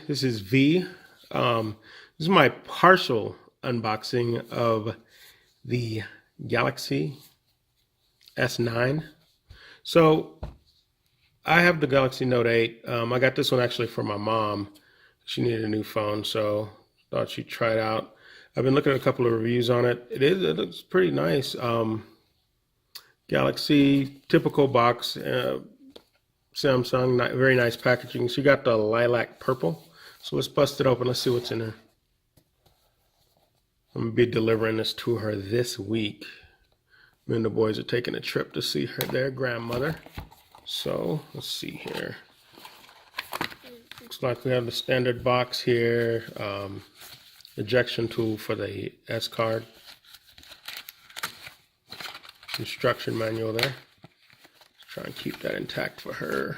this is V. This is my partial unboxing of the Galaxy S9. So I have the Galaxy Note 8. I got this one actually for my mom. She needed a new phone, so thought she'd try it out. I've been looking at a couple of reviews on it. It looks pretty nice. Galaxy, typical box, Samsung, very nice packaging. So you got the lilac purple. So let's bust it open. Let's see what's in there. I'm gonna be delivering this to her this week. Me and the boys are taking a trip to see their grandmother. So let's see here. Looks like we have the standard box here. Ejection tool for the S card. Instruction manual there. Let's try and keep that intact for her.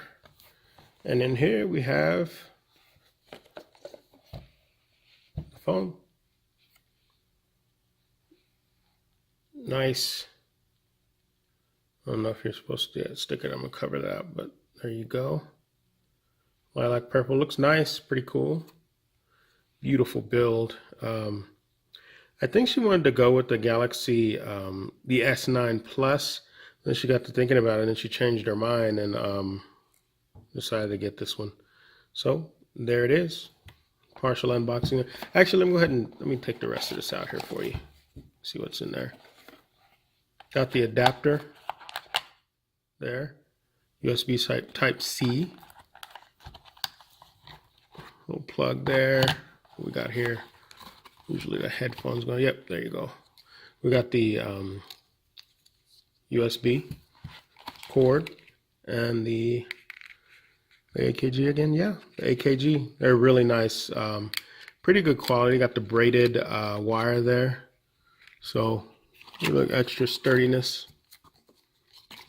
And in here we have the phone. Nice. I don't know if you're supposed to stick it. I'm gonna cover that, but there you go. Lilac purple looks nice, pretty cool. Beautiful build. I think she wanted to go with the Galaxy, the S9 Plus. Then she got to thinking about it and she changed her mind and decided to get this one. So there it is. Partial unboxing. Actually, let me go ahead and let me take the rest of this out here for you. See what's in there. Got the adapter there. USB type C. Little plug there. What we got here? Usually the headphones go. Yep, there you go. We got the USB cord and the AKG again. Yeah, the AKG. They're really nice. Pretty good quality. Got the braided wire there. So you look extra sturdiness.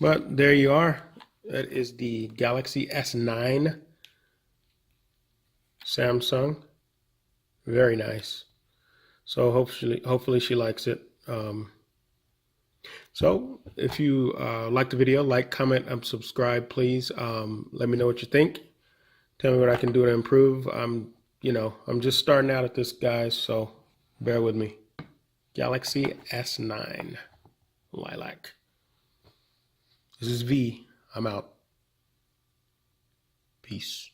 But there you are. That is the Galaxy S9 Samsung. Very nice. So hopefully she likes it. So if you like the video, like, comment, and subscribe, please. Let me know what you think. Tell me what I can do to improve. I'm just starting out at this, guys, so bear with me. Galaxy S9 Lilac. This is V. I'm out. Peace.